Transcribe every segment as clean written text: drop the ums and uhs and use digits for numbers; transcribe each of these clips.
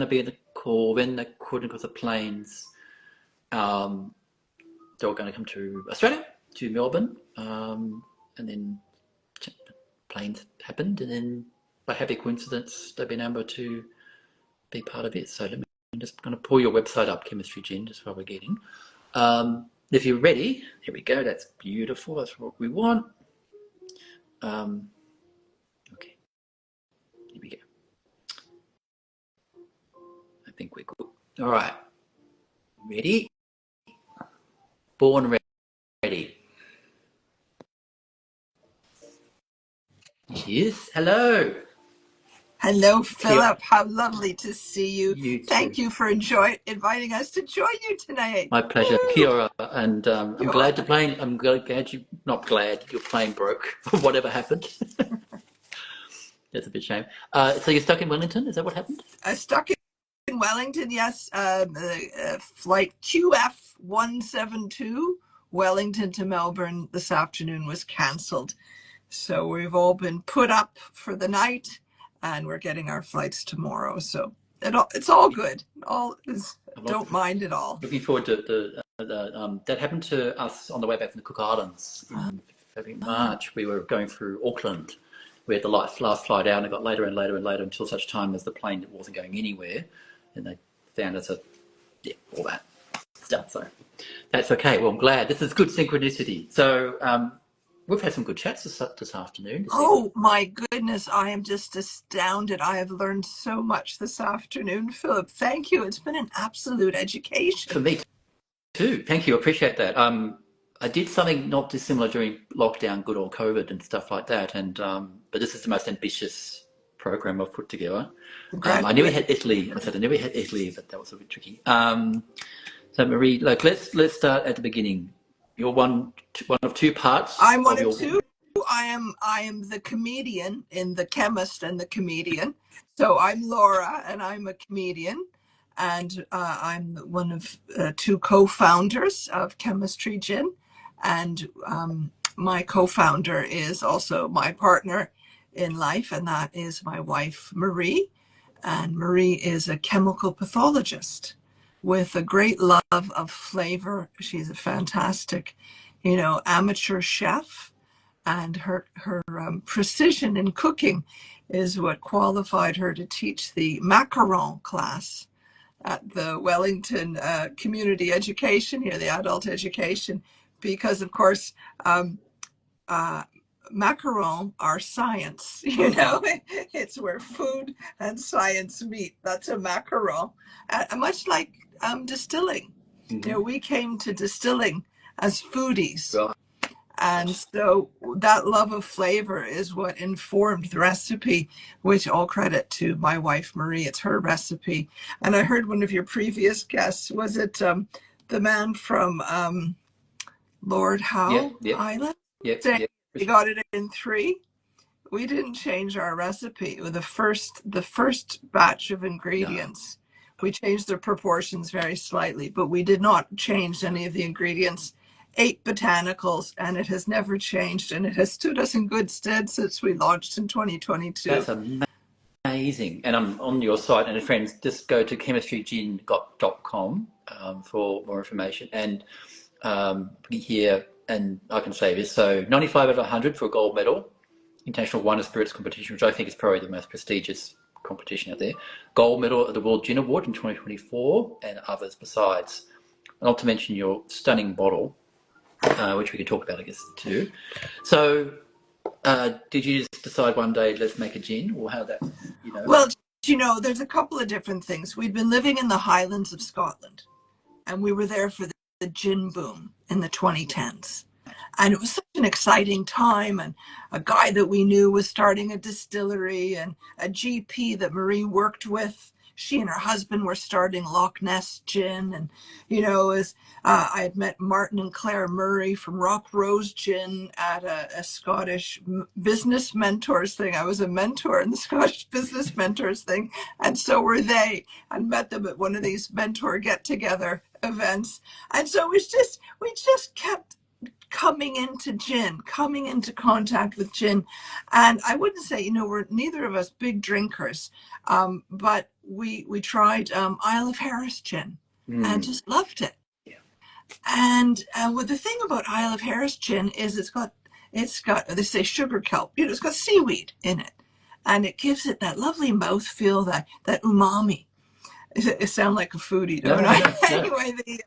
to be in the call when they couldn't because of planes. They were going to come to Australia, to Melbourne, and then planes happened, and then by happy coincidence, they've been able to be part of it. So I'm just going to pull your website up, Chemistry Gin, just while we're getting. If you're ready, here we go. That's beautiful. That's what we want. Okay, here we go. I think we're good. All right, ready? Born ready. Yes, hello. Hello, Philip. How lovely to see you. You Thank you for inviting us to join you tonight. My pleasure. Woo! Kia ora. And I'm glad to play. I'm glad you, not glad, your plane broke or whatever happened. That's a bit shame. So you're stuck in Wellington? Is that what happened? Stuck in Wellington, yes. Flight QF172, Wellington to Melbourne this afternoon was cancelled. So we've all been put up for the night and we're getting our flights tomorrow. So it's all good. Don't mind it all. Looking forward to that happened to us on the way back from the Cook Islands in February, March. We were going through Auckland. We had the last flight out, and it got later and later and later until such time as the plane wasn't going anywhere, and they found us all that stuff. So that's okay. Well, I'm glad. This is good synchronicity. So we've had some good chats this afternoon. Oh my goodness, I am just astounded. I have learned so much this afternoon, Philip. Thank you. It's been an absolute education. For me too. Thank you. I appreciate that. I did something not dissimilar during lockdown, good old COVID and stuff like that. And but this is the most ambitious program I've put together. I never had Italy. I said I never had Italy, but that was a bit tricky. So Marie, let's start at the beginning. You're one of two parts. I'm one of two. I am the comedian in The Chemist and the Comedian. So I'm Laura, and I'm a comedian, and I'm one of two co-founders of Chemistry Gin, and my co-founder is also my partner in life, and that is my wife Marie. And Marie is a chemical pathologist with a great love of flavor. She's a fantastic, amateur chef, and her precision in cooking is what qualified her to teach the macaron class at the Wellington Community Education here, the adult education, because of course macaron are science, it's where food and science meet. That's a macaron, much like distilling. Mm-hmm. We came to distilling as foodies. Right. And so that love of flavor is what informed the recipe, which all credit to my wife, Marie. It's her recipe. And I heard one of your previous guests, was it the man from Lord Howe Island? Yeah. He got it in 3. We didn't change our recipe. The first batch of ingredients, we changed the proportions very slightly, but we did not change any of the ingredients. 8 botanicals, and it has never changed, and it has stood us in good stead since we launched in 2022. That's amazing. And I'm on your site, and friends, just go to chemistrygin.com for more information. And here, and I can say this, so 95 out of 100 for a gold medal, International Wine and Spirits Competition, which I think is probably the most prestigious competition out there. Gold medal at the World Gin Award in 2024, and others besides. Not to mention your stunning bottle, which we could talk about, I guess, too. So did you just decide one day, let's make a gin, or how that, Well, there's a couple of different things. We'd been living in the Highlands of Scotland, and we were there for the gin boom in the 2010s. And it was such an exciting time, and a guy that we knew was starting a distillery, and a GP that Marie worked with, she and her husband were starting Loch Ness Gin. And, I had met Martin and Claire Murray from Rock Rose Gin at a Scottish business mentors thing. I was a mentor in the Scottish business mentors thing, and so were they, and met them at one of these mentor get-together events. And so we just kept coming into contact with gin. And I wouldn't say, we're neither of us big drinkers, but we tried Isle of Harris gin and Mm. just loved it. Yeah. And well, the thing about Isle of Harris gin is it's got they say sugar kelp, it's got seaweed in it, and it gives it that lovely mouthfeel, that umami. It sound like a foodie, No, don't no, I? no, no. Anyway,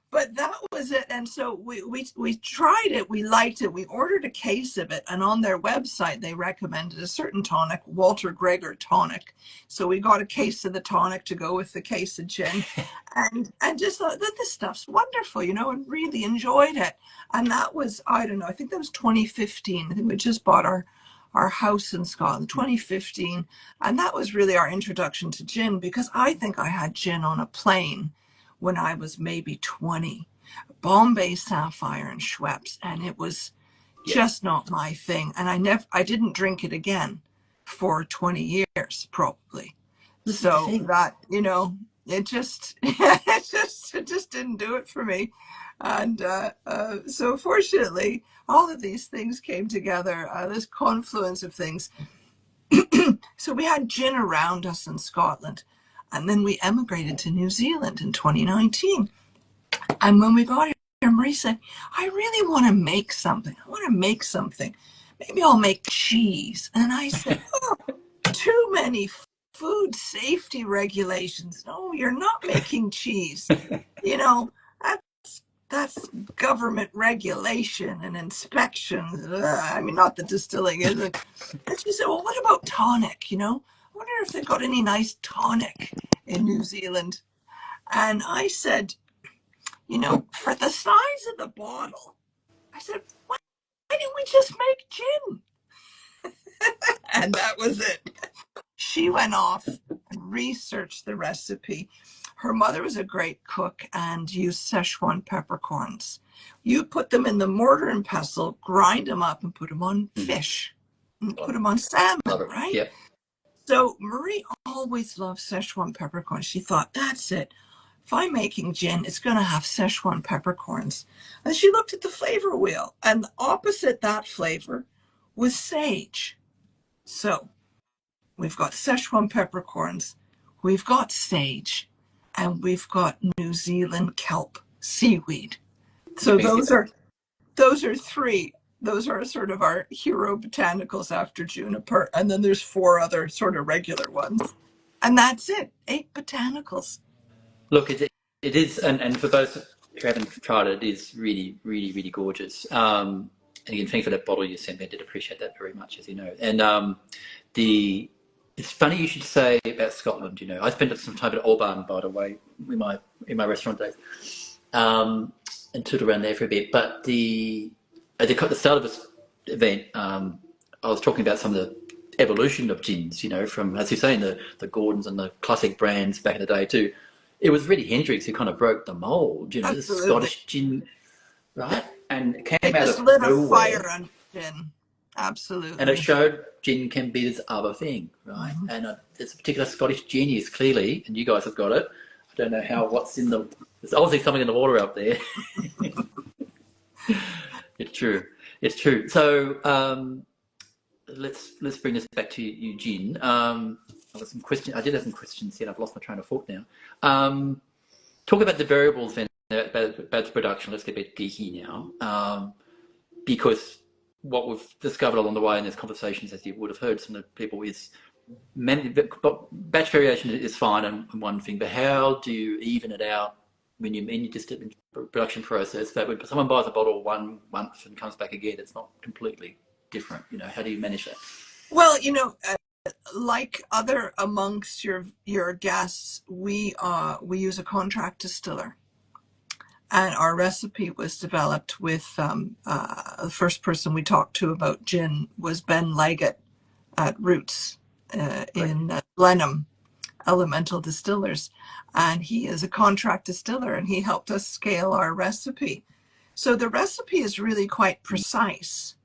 but that was it. And so we tried it. We liked it. We ordered a case of it, and on their website they recommended a certain tonic, Walter Gregor tonic. So we got a case of the tonic to go with the case of gin, and just thought that this stuff's wonderful, and really enjoyed it. And that was, I don't know, I think that was 2015. I think we just bought our house in Scotland, 2015. And that was really our introduction to gin, because I think I had gin on a plane when I was maybe 20. Bombay Sapphire and Schweppes, and it was Yeah. just not my thing. And I didn't drink it again for 20 years, probably. This is the So thing. that, it just didn't do it for me. And so fortunately, all of these things came together, this confluence of things. So we had gin around us in Scotland, and then we emigrated to New Zealand in 2019. And when we got here, Marie said, I really want to make something. I want to make something. Maybe I'll make cheese. And I said, oh, too many food safety regulations. No, you're not making cheese. That's government regulation and inspections. I mean, not that distilling isn't. And she said, well, what about tonic? I wonder if they've got any nice tonic in New Zealand. And I said, for the size of the bottle, I said, why didn't we just make gin? And that was it. She went off and researched the recipe. Her mother was a great cook and used Szechuan peppercorns. You put them in the mortar and pestle, grind them up, and put them on fish, and put them on salmon, right? Yeah. So Marie always loved Szechuan peppercorns. She thought, that's it. If I'm making gin, it's going to have Szechuan peppercorns. And she looked at the flavor wheel, and opposite that flavor was sage. So we've got Szechuan peppercorns, we've got sage, and we've got New Zealand kelp, seaweed. So those are three. Those are sort of our hero botanicals after juniper, and then there's four other sort of regular ones, and that's it. 8 botanicals. Look, it is, and for those who haven't tried it, it is really, really, really gorgeous. And again, thanks for that bottle you sent me. I did appreciate that very much, as you know. And it's funny you should say about Scotland. I spent some time at Oban, by the way, in my restaurant days, and toured around there for a bit. But at the start of this event, I was talking about some of the evolution of gins. From, as you're saying, the Gordons and the classic brands back in the day too. It was really Hendrix who kind of broke the mold. The Absolutely. Scottish gin, right? And it came It out just of lit a nowhere. fire on gin. Absolutely. And it showed gin can be this other thing, right? Mhm. And it's a particular Scottish genius, clearly, and you guys have got it. I don't know what's in the. There's obviously something in the water up there. It's true. It's true. So let's bring this back to you, Gin. I've got some questions. I did have some questions here. I've lost my train of thought now. Talk about the variables then about the production. Let's get a bit geeky now, because what we've discovered along the way in these conversations, as you would have heard from the people, is batch variation is fine and one thing, but how do you even it out when you're in your production process that when someone buys a bottle 1 month and comes back again, it's not completely different? How do you manage that? Well, like other amongst your guests, we use a contract distiller, and our recipe was developed with the first person we talked to about gin was Ben Leggett at Roots in Blenheim Elemental Distillers, and he is a contract distiller, and he helped us scale our recipe. So the recipe is really quite precise,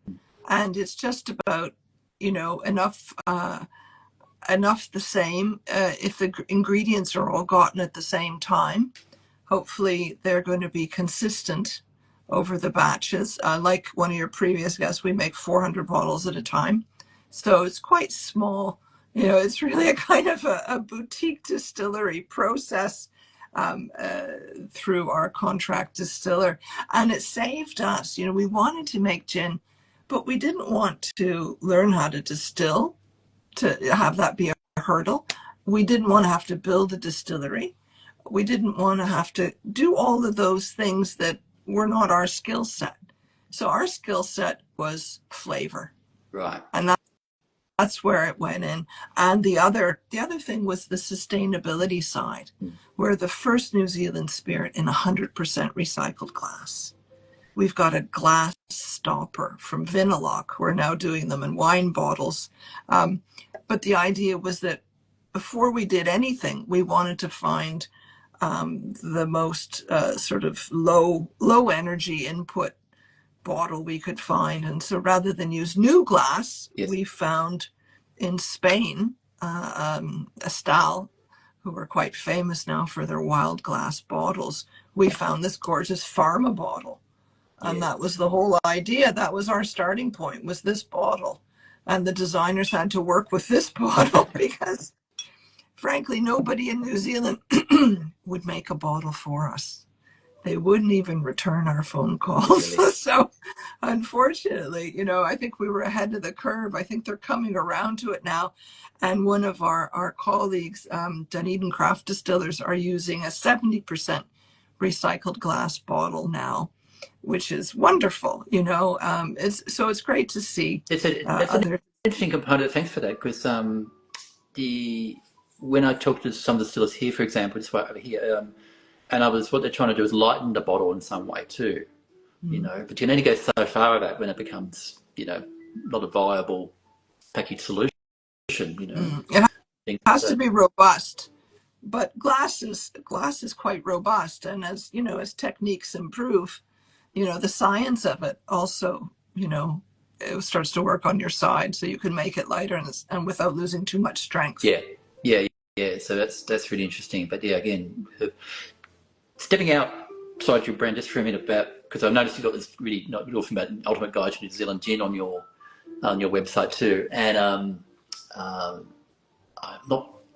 and it's just about enough the same. If the ingredients are all gotten at the same time, hopefully they're going to be consistent over the batches. Like one of your previous guests, we make 400 bottles at a time. So it's quite small It's really a kind of a boutique distillery process through our contract distiller. And it saved us. We wanted to make gin, but we didn't want to learn how to distill, to have that be a hurdle. We didn't want to have to build a distillery. We didn't want to have to do all of those things that were not our skill set. So our skill set was flavor. Right. And that's where it went in. And the other thing was the sustainability side. We're the first New Zealand spirit in 100% recycled glass. We've got a glass stopper from Vinilok. We're now doing them in wine bottles. But the idea was that before we did anything, we wanted to find the most sort of low energy input bottle we could find. And so rather than use new glass, Yes. we found in Spain, Estal, who are quite famous now for their wild glass bottles, we found this gorgeous Pharma bottle. And that was the whole idea. That was our starting point, was this bottle. And the designers had to work with this bottle because, frankly, nobody in New Zealand would make a bottle for us. They wouldn't even return our phone calls. Really? So, unfortunately, I think we were ahead of the curve. I think they're coming around to it now. And one of our colleagues, Dunedin Craft Distillers, are using a 70% recycled glass bottle now, which is wonderful. It's great to see. That's an interesting component. Thanks for that, because when I talked to some distillers here, for example, just right over here, and what they're trying to do is lighten the bottle in some way too, but you can only go so far with that when it becomes, not a viable package solution, It has to be robust, but glass is quite robust. And as techniques improve, the science of it also, it starts to work on your side, so you can make it lighter and without losing too much strength. Yeah. So that's really interesting. But yeah, again, stepping outside your brand just for a minute, because I've noticed you've got this really not talking about Ultimate Guide to New Zealand Gin on your website too, and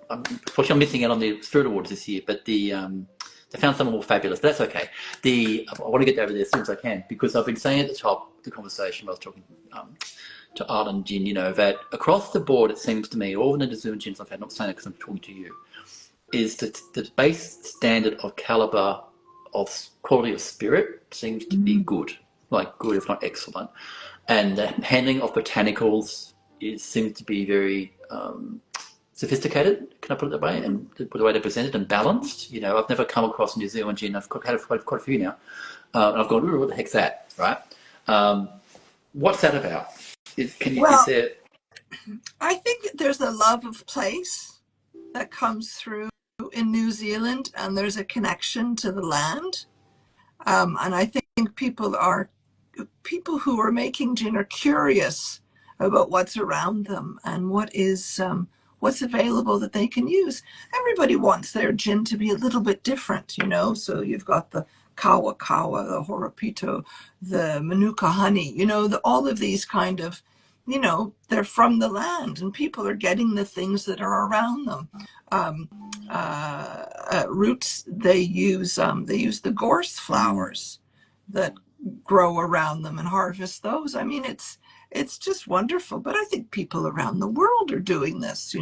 unfortunately I'm missing out on the Spirit Awards this year, but they found someone more fabulous. But that's okay. I want to get over there as soon as I can, because I've been saying at the top of the conversation, I was talking to Island Gin, that across the board, it seems to me, all the New Zealand gins I've had, not saying it because I'm talking to you, is that the base standard of caliber of quality of spirit seems to be good, like good if not excellent, and the handling of botanicals seems to be very sophisticated. Can I put it that way? And the way they're presented and balanced. I've never come across New Zealand gin. I've had quite a few now, and I've gone, what the heck's that, right? What's that about? I think there's a love of place that comes through in New Zealand, and there's a connection to the land. And I think people who are making gin are curious about what's around them and what's available that they can use. Everybody wants their gin to be a little bit different, so you've got the Kawa Kawa, the Horopito, the Manuka honey, all of these kind of, they're from the land, and people are getting the things that are around them. Roots, they use the gorse flowers that grow around them and harvest those. I mean, it's just wonderful. But I think people around the world are doing this,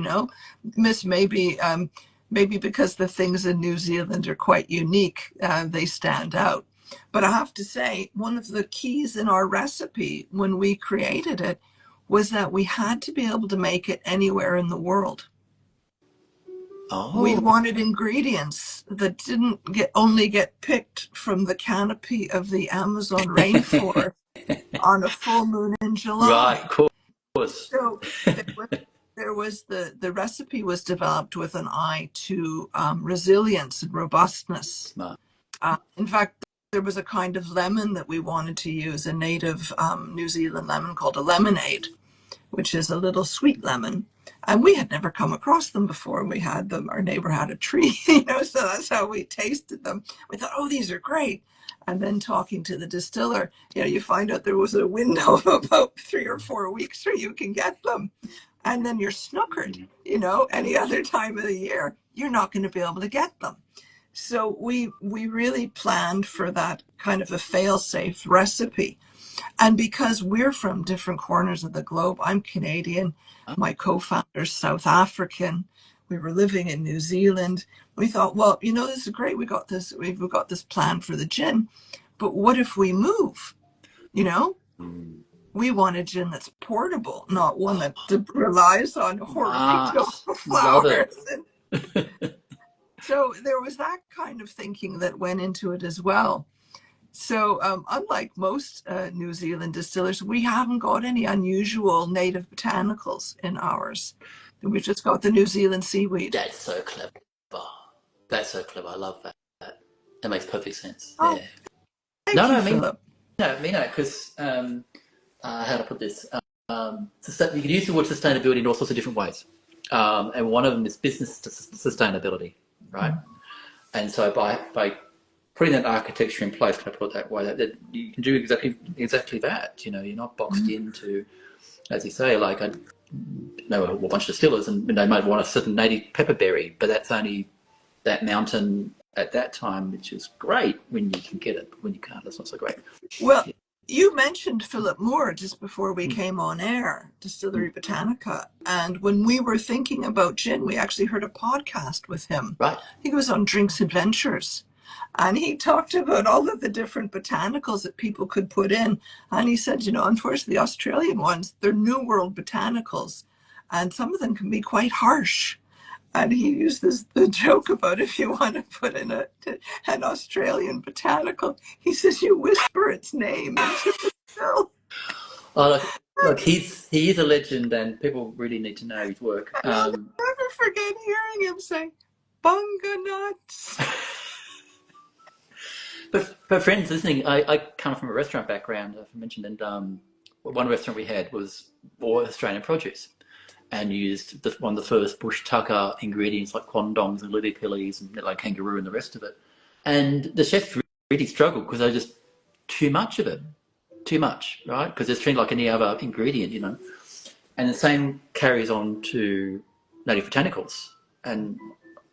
maybe because the things in New Zealand are quite unique, they stand out. But I have to say, one of the keys in our recipe when we created it was that we had to be able to make it anywhere in the world. Oh. We wanted ingredients that didn't only get picked from the canopy of the Amazon rainforest on a full moon in July. Right, of course. So there was the recipe was developed with an eye to resilience and robustness. In fact, there was a kind of lemon that we wanted to use, a native New Zealand lemon called a lemonade, which is a little sweet lemon. And we had never come across them before. We had them, our neighbor had a tree, so that's how we tasted them. We thought, oh, these are great. And then talking to the distiller, you find out there was a window of about 3 or 4 weeks where you can get them. and then you're snookered, you know, any other time of the year, you're not going to be able to get them. So we really planned for that kind of a fail-safe recipe. And because we're from different corners of the globe, I'm Canadian, my co-founder's South African, we were living in New Zealand. We thought, well, you know, this is great. We've got this plan for the gin, but what if we move? You know, we want a gin that's portable, not one that relies on Horopito Love flowers. it. So there was that kind of thinking that went into it as well. So unlike most New Zealand distillers, we haven't got any unusual native botanicals in ours. We've just got the New Zealand seaweed. That's so clever. That's so clever. I love that. That makes perfect sense. Oh, Yeah. thank No, you, no, Philip. because how to put this? You can use the word sustainability in all sorts of different ways, and one of them is business sustainability, right? And so by putting that architecture in place, can I put it that way? That you can do exactly that. You know, you're not boxed into, as you say, like I know a whole bunch of distillers, and they might want a certain native pepperberry, but that's only that mountain at that time, which is great when you can get it. But when you can't, it's not so great. Well, you mentioned Philip Moore just before we Mm. came on air, Mm. Distillery Botanica. And when we were thinking about gin, we actually heard a podcast with him. Right. I think it was on Drinks Adventures. And he talked about all of the different botanicals that people could put in. And he said, you know, unfortunately, the Australian ones, they're New World botanicals. And some of them can be quite harsh. And he used the joke about if you want to put in an Australian botanical, he says you whisper its name into the still. Oh, look, he is a legend, and people really need to know his work. And I'll never forget hearing him say, "Bunga nuts." But friends listening, I come from a restaurant background, as I mentioned, and one restaurant we had was all Australian produce and used one of the first bush tucker ingredients like quandongs and lily pillies and like kangaroo and the rest of it. And the chefs really struggled because they just too much of it, too much, right? Because it's treated like any other ingredient, you know. And the same carries on to native botanicals. And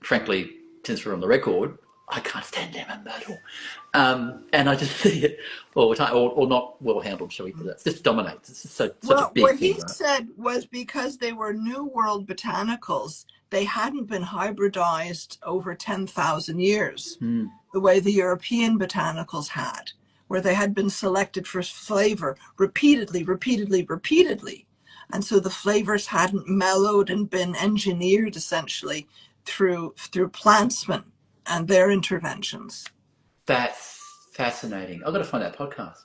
frankly, since we're on the record, I can't stand them and myrtle. And I just see it all the time, or not well handled, shall we put that? It just dominates. It's just such a Well, big what thing, he right? said was because they were New World botanicals, they hadn't been hybridized over 10,000 years, Mm. the way the European botanicals had, where they had been selected for flavor repeatedly, repeatedly, repeatedly. And so the flavors hadn't mellowed and been engineered essentially through plantsmen and their interventions. That's fascinating. I've got to find that podcast.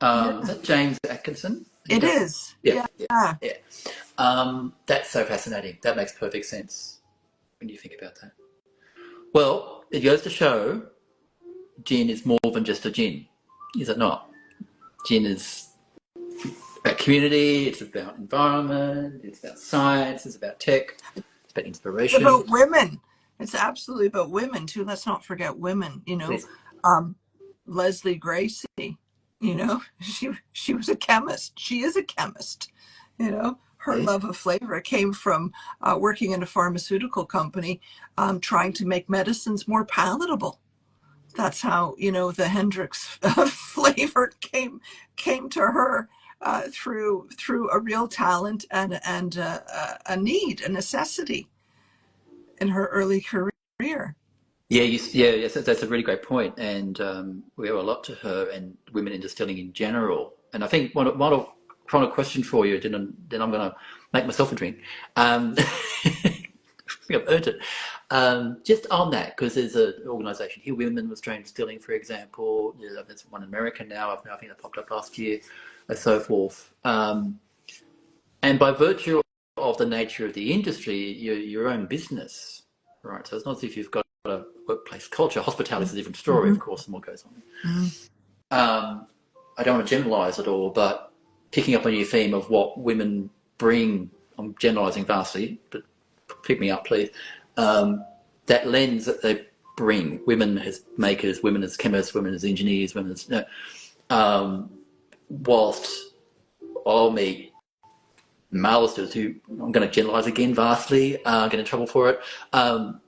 Yeah, Is that James Atkinson? it is. Yeah, Yeah. yeah, yeah. That's so fascinating. That makes perfect sense when you think about that. Well, it goes to show gin is more than just a gin, is it not? Gin is about community, it's about environment, it's about science, it's about tech, it's about It's inspiration. about women. It's absolutely about women too. Let's not forget women. You know, It's, Leslie Gracie. You know, she was a chemist. She is a chemist. You know, her yeah. love of flavor came from working in a pharmaceutical company, trying to make medicines more palatable. That's how, you know, the Hendrix flavor came to her through a real talent and a need, a necessity in her early career. Yeah, yes, that's a really great point, and we owe a lot to her and women in distilling in general. And I think one final question for you, then I'm going to make myself a drink. I think I've earned it. Just on that, because there's an organisation here, Women Australian Distilling, for example. There's one in America now. I think that popped up last year, and so forth. And by virtue of the nature of the industry, your own business, right? So it's not as if you've got a workplace culture. Hospitality is a different story, of Mm-hmm. course, and what goes on. Mm-hmm. I don't want to generalise at all, but picking up on your theme of what women bring, I'm generalising vastly, but pick me up, please. That lens that they bring, women as makers, women as chemists, women as engineers, women as, whilst I'll meet male distillers who, I'm going to generalize again vastly, get in trouble for it.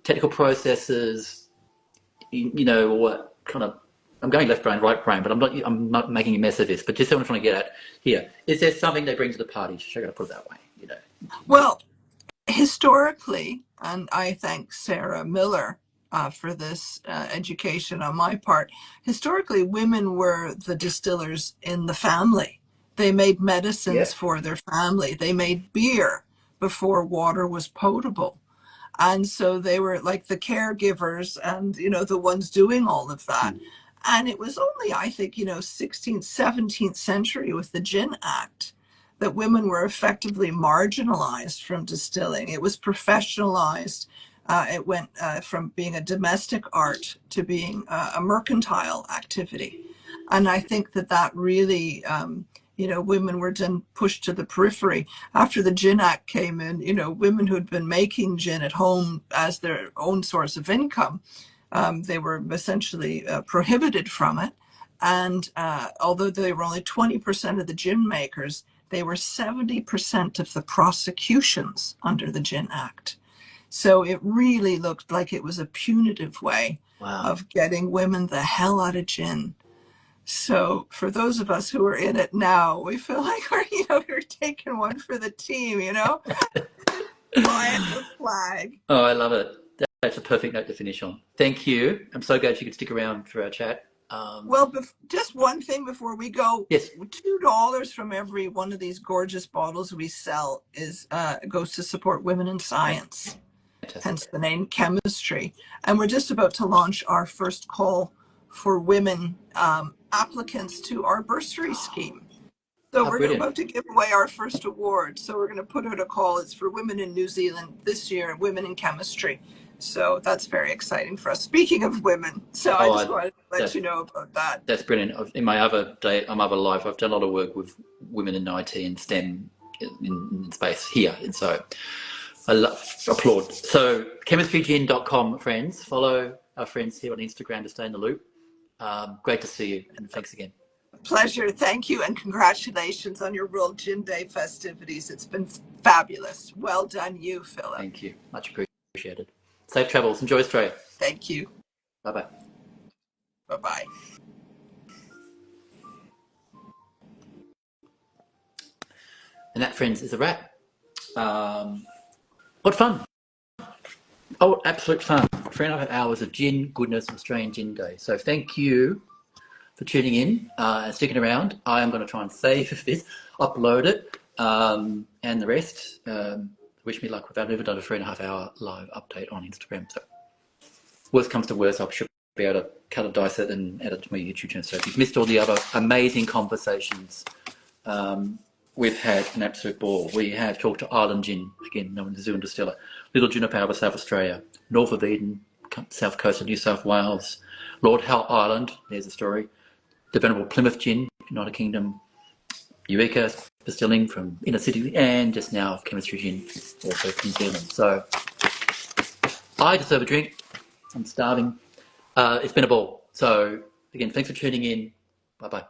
Technical processes, what kind of, I'm going left brain, right brain, but I'm not making a mess of this, but just what I'm trying to get at here. Is there something they bring to the party? Should I put it that way, Well, historically, and I thank Sarah Miller for this education on my part, historically, women were the distillers in the family. They made Yeah. medicines for their family. They made beer before water was potable. And so they were like the caregivers and, the ones doing all of that. Mm. And it was only, I think, 16th, 17th century with the Gin Act that women were effectively marginalized from distilling. It was professionalized. It went from being a domestic art to being a mercantile activity. And I think that really, women were then pushed to the periphery. After the Gin Act came in, women who'd been making gin at home as their own source of income, they were essentially prohibited from it. And although they were only 20% of the gin makers, they were 70% of the prosecutions under the Gin Act. So it really looked like it was a punitive way Wow. of getting women the hell out of gin. So for those of us who are in it now, we feel like we're taking one for the team, flying the flag. Oh, I love it. That's a perfect note to finish on. Thank you. I'm so glad you could stick around for our chat. Well, just one thing before we go. Yes. $2 from every one of these gorgeous bottles we sell goes to support women in science. Fantastic. Hence the name Chemistry. And we're just about to launch our first call for women applicants to our bursary scheme. So we're Brilliant. about to give away our first award. So we're going to put out a call. It's for women in New Zealand this year, women in chemistry. So that's very exciting for us. Speaking of women, so I just wanted to let you know about that. That's brilliant. In my other life, I've done a lot of work with women in IT and STEM in space here, and so I applaud. So chemistrygin.com, friends. Follow our friends here on Instagram to stay in the loop. Great to see you, and thanks again. Pleasure. Thank you, and congratulations on your World Gin Day festivities. It's been fabulous. Well done, you, Philip. Thank you. Much appreciated. Safe travels. Enjoy Australia. Thank you. Bye-bye. Bye-bye. And that, friends, is a wrap. What fun. Oh, absolute fun. 3.5 hours of gin goodness, Australian Gin Day. So thank you for tuning in and sticking around. I am going to try and save this, upload it, and the rest. Wish me luck with that. I've never done a 3.5 hour live update on Instagram. So worst comes to worst, I should be able to cut and dice it and add it to my YouTube channel. So if you've missed all the other amazing conversations, we've had an absolute ball. We have talked to Island Gin, again, known as New Zealand distiller, Little Juniper out of South Australia, North of Eden, south coast of New South Wales, Lord Howe Island, there's a story, the Venerable Plymouth Gin, United Kingdom, Eureka Distilling from Inner City, and just now Chemistry Gin, also from New Zealand. So I deserve a drink. I'm starving. It's been a ball. So again, thanks for tuning in. Bye-bye.